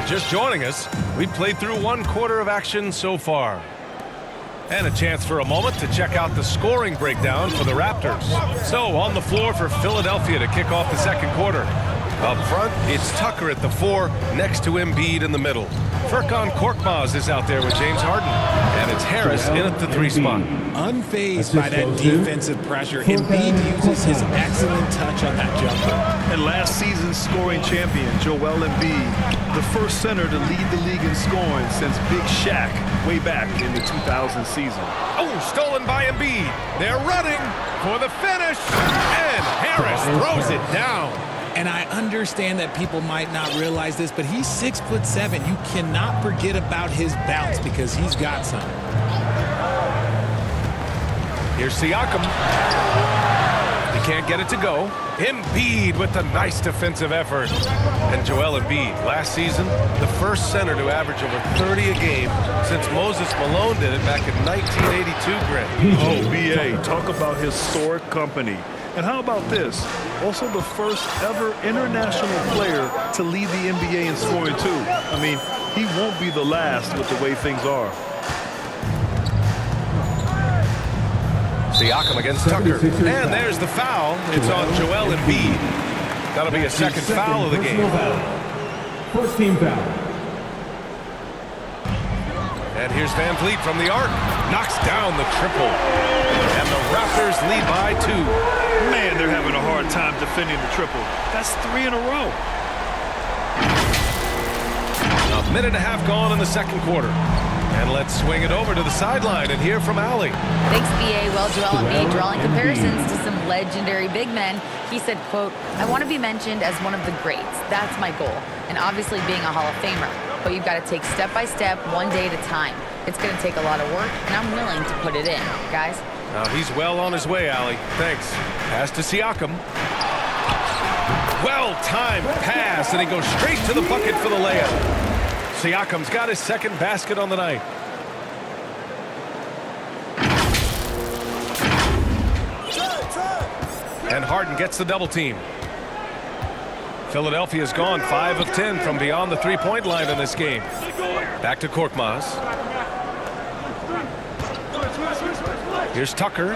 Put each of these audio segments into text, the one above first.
you're just joining us, we've played through 1/4 of action so far. And a chance for a moment to check out the scoring breakdown for the Raptors. So on the floor for Philadelphia to kick off the second quarter. Up front, it's Tucker at the 4, next to Embiid in the middle. Furkan Korkmaz is out there with James Harden. And it's Harris in at the 3 spot. Unfazed by that defensive pressure, Embiid uses his excellent touch on that jumper. And last season's scoring champion, Joel Embiid, the first center to lead the league in scoring since Big Shaq way back in the 2000 season. Oh, stolen by Embiid. They're running for the finish. And Harris throws it down. And I understand that people might not realize this, but he's 6'7". You cannot forget about his bounce because he's got some. Here's Siakam. He can't get it to go. Embiid with a nice defensive effort. And Joel Embiid, last season, the first center to average over 30 a game since Moses Malone did it back in 1982, Grant. Oh, B.A., talk about historic company. And how about this? Also the first ever international player to lead the NBA in scoring, too. I mean, he won't be the last with the way things are. Siakam against Tucker. And there's the foul. It's on Joel Embiid. That'll be a second foul of the game. First team foul. And here's Van Vliet from the arc. Knocks down the triple. And the Raptors lead by 2. Man, they're having a hard time defending the triple. That's 3 in a row. A minute and a half gone in the second quarter. And let's swing it over to the sideline and hear from Allie. Thanks, B.A. Well, Joel Embiid drawing comparisons to some legendary big men. He said, quote, "I want to be mentioned as one of the greats. That's my goal. And obviously being a Hall of Famer. But you've got to take step by step, one day at a time. It's going to take a lot of work, and I'm willing to put it in, guys." Now he's well on his way, Allie. Thanks. Pass to Siakam. Well-timed pass, and he goes straight to the bucket for the layup. Siakam's got his second basket on the night. And Harden gets the double team. Philadelphia's gone 5 of 10 from beyond the three-point line in this game. Back to Korkmaz. Here's Tucker.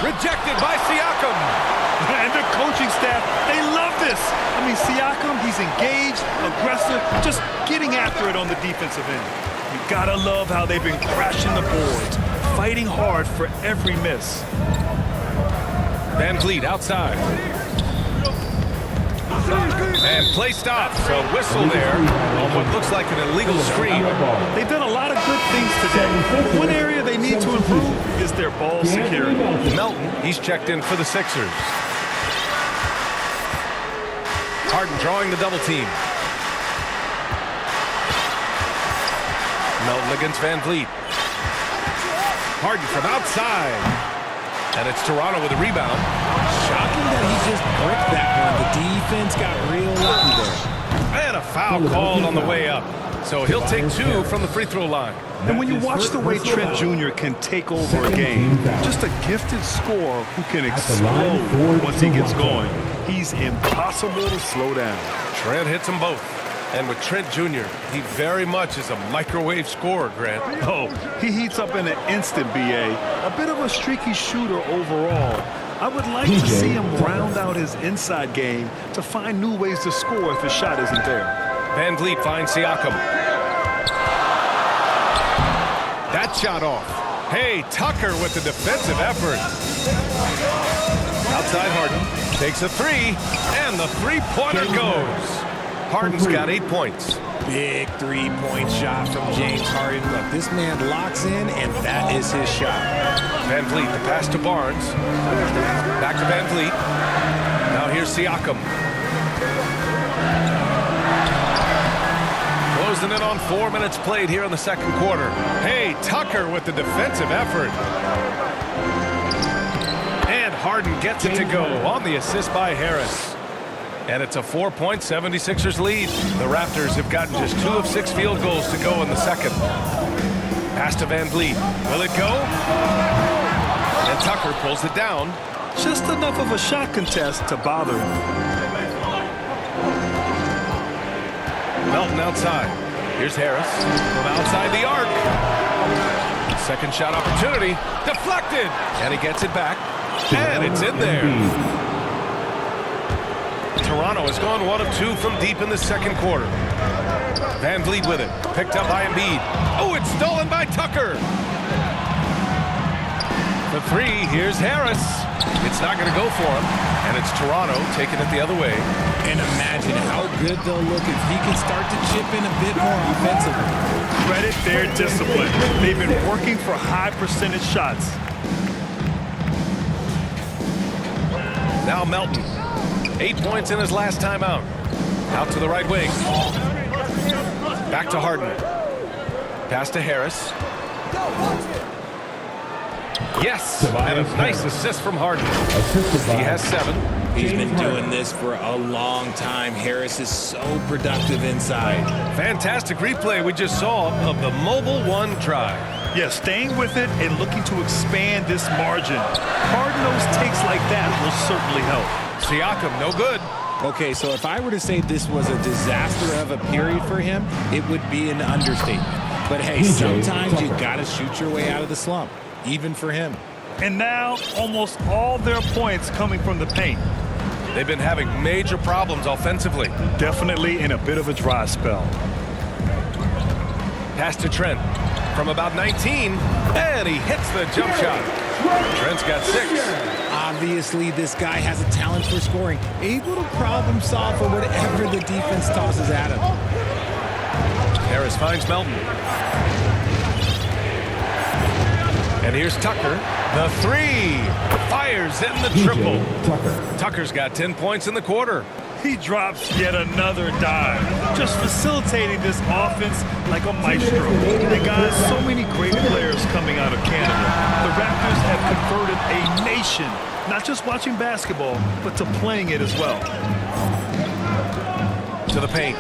Rejected by Siakam. And the coaching staff, they love this. I mean, Siakam, he's engaged, aggressive, just getting after it on the defensive end. You gotta love how they've been crashing the boards, fighting hard for every miss. Van Vliet outside. And play stops. A whistle there on what looks like an illegal screen. They've done a lot of good things today. One area they need to improve is their ball security. Melton, he's checked in for the Sixers. Harden drawing the double team. Melton against Van Vliet. Harden from outside. And it's Toronto with a rebound. Shocking that he just bricked that one. The defense got real lucky there. And a foul called on the way up. So he'll take 2 from the free throw line. And when you watch the way Trent Jr. can take over a game, just a gifted scorer who can explode once he gets going. He's impossible to slow down. Trent hits them both. And with Trent Jr., he very much is a microwave scorer, Grant. Oh, he heats up in an instant, B.A. A bit of a streaky shooter overall. I would like to see him round out his inside game to find new ways to score if his shot isn't there. Van Vliet finds Siakam. That shot off. Hey, Tucker with the defensive effort. Outside Harden. Takes a 3. And the three-pointer goes. Harden's got 8 points. Big three-point shot from James Harden. Look, this man locks in, and that is his shot. Van Vliet, the pass to Barnes. Back to Van Vliet. Now here's Siakam. Closing in on 4 minutes played here in the second quarter. Hey, Tucker with the defensive effort. And Harden gets it to go on the assist by Harris. And it's a 4-point 76ers lead. The Raptors have gotten just 2 of 6 field goals to go in the second. Pass to Van Vliet. Will it go? And Tucker pulls it down. Just enough of a shot contest to bother him. Melton outside. Here's Harris from outside the arc. Second shot opportunity. Deflected. And he gets it back. And it's in there. Toronto has gone 1 of 2 from deep in the second quarter. Van Vliet with it. Picked up by Embiid. Oh, it's stolen by Tucker. For 3, here's Harris. It's not going to go for him. And it's Toronto taking it the other way. And imagine how good they'll look if he can start to chip in a bit more offensively. Credit their discipline. They've been working for high percentage shots. Now Melton. 8 points in his last time out. Out to the right wing. Back to Harden. Pass to Harris. Yes, and a nice assist from Harden. He has 7. He's been doing this for a long time. Harris is so productive inside. Fantastic replay we just saw of the Mobile One drive. Yeah, staying with it and looking to expand this margin. Hard-nosed takes like that will certainly help. Siakam, no good. Okay, so if I were to say this was a disaster of a period for him, it would be an understatement. But hey, sometimes you got to shoot your way out of the slump, even for him. And now, almost all their points coming from the paint. They've been having major problems offensively. Definitely in a bit of a dry spell. Pass to Trent from about 19, and he hits the jump shot. Trent's got 6. Obviously, this guy has a talent for scoring, able to problem solve for whatever the defense tosses at him. Harris finds Melton. And here's Tucker. The 3. Fires in the triple. Tucker's got 10 points in the quarter. He drops yet another dive, just facilitating this offense like a maestro. And guys, so many great players coming out of Canada. The Raptors have converted a nation, not just watching basketball, but to playing it as well. To the paint.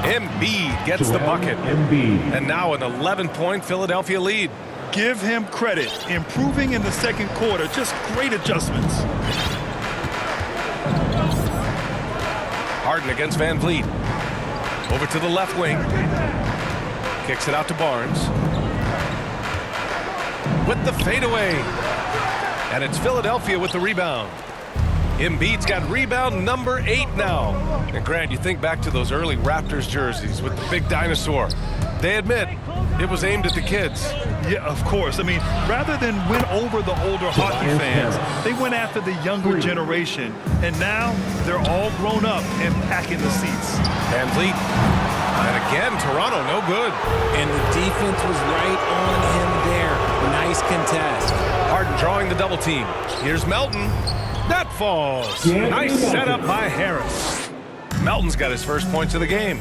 Embiid gets the bucket. And now an 11-point Philadelphia lead. Give him credit. Improving in the second quarter. Just great adjustments. Harden against Van Vliet. Over to the left wing. Kicks it out to Barnes. With the fadeaway. And it's Philadelphia with the rebound. Embiid's got rebound number 8 now. And Grant, you think back to those early Raptors jerseys with the big dinosaur. They admit it was aimed at the kids. Yeah, of course. I mean, rather than win over the older hockey fans, they went after the younger generation. And now they're all grown up and packing the seats. Van Vliet. And again, Toronto, no good. And the defense was right on him there. Nice contest. Harden drawing the double team. Here's Melton. That falls. Nice setup by Harris. Melton's got his first points of the game.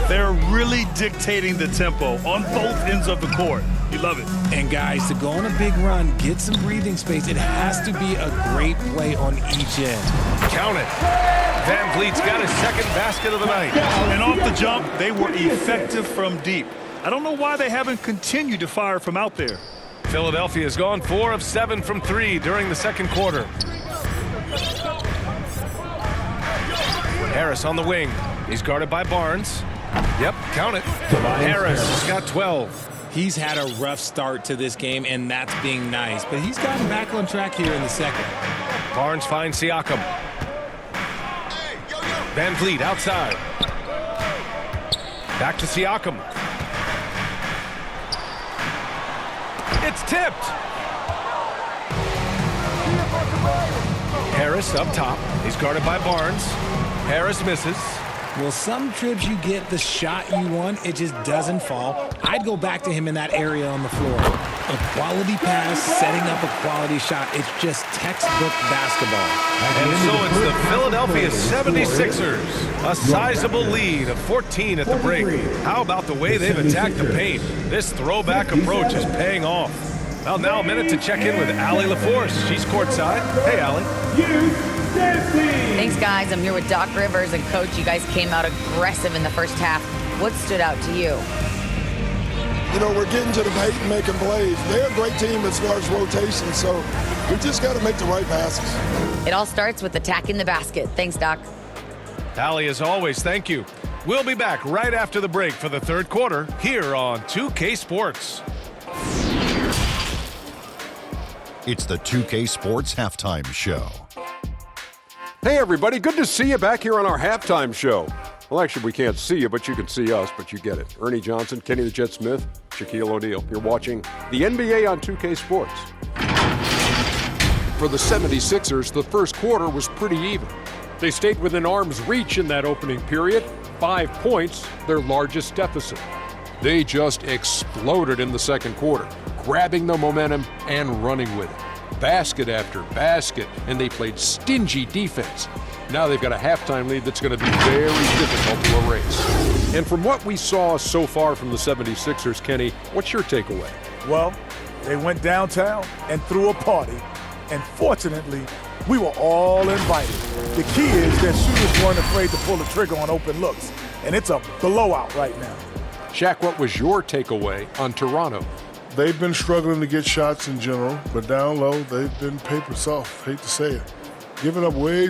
They're really dictating the tempo on both ends of the court. You love it. And guys, to go on a big run, get some breathing space, it has to be a great play on each end. Count it. Van Vliet's got his second basket of the night. And off the jump, they were effective from deep. I don't know why they haven't continued to fire from out there. Philadelphia has gone 4 of 7 from 3 during the second quarter. Harris on the wing. He's guarded by Barnes. Yep, count it. Harris has got 12. He's had a rough start to this game, and that's being nice. But he's gotten back on track here in the second. Barnes finds Siakam. Van Vliet outside. Back to Siakam. It's tipped. Harris up top. He's guarded by Barnes. Harris misses. Well, some trips you get the shot you want, it just doesn't fall. I'd go back to him in that area on the floor. A quality pass, setting up a quality shot. It's just textbook basketball. And so it's the Philadelphia 76ers. A sizable lead of 14 at the break. How about the way they've attacked the paint? This throwback approach is paying off. Well, now a minute to check in with Allie LaForce. She's courtside. Hey, Allie. Thanks, guys. I'm here with Doc Rivers and Coach. You guys came out aggressive in the first half. What stood out to you? You know, we're getting to the paint and making plays. They're a great team as far as rotation, so we just got to make the right passes. It all starts with attacking the basket. Thanks, Doc. Allie, as always, thank you. We'll be back right after the break for the third quarter here on 2K Sports. It's the 2K Sports Halftime Show. Hey, everybody. Good to see you back here on our halftime show. Well, actually, we can't see you, but you can see us, but you get it. Ernie Johnson, Kenny the Jet Smith, Shaquille O'Neal. You're watching the NBA on 2K Sports. For the 76ers, the first quarter was pretty even. They stayed within arm's reach in that opening period. 5 points, their largest deficit. They just exploded in the second quarter, grabbing the momentum and running with it. Basket after basket, and they played stingy defense. Now they've got a halftime lead that's going to be very difficult to erase. And from what we saw so far from the 76ers, Kenny, what's your takeaway? Well, they went downtown and threw a party, and fortunately, we were all invited. The key is that shooters weren't afraid to pull the trigger on open looks, and it's a blowout right now. Shaq, what was your takeaway on Toronto? They've been struggling to get shots in general, but down low, they've been paper soft. Hate to say it. Giving up way